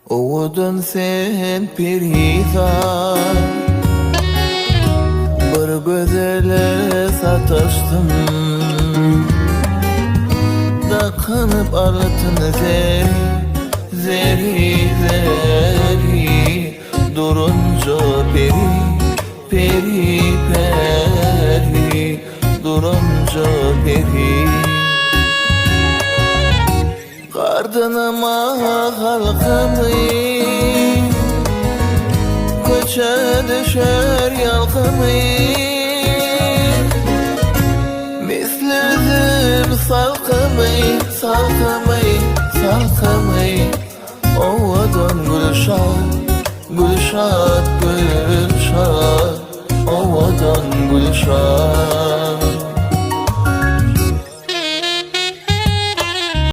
Oğudun sen perişan, bir gözele sataştım. Dakınıp altın zeri durunca peri durunca peri. Ardınıma halkımı köçe düşer yalkımı. Misli üzüm salkımı Ovadan gülşat Ovadan gülşat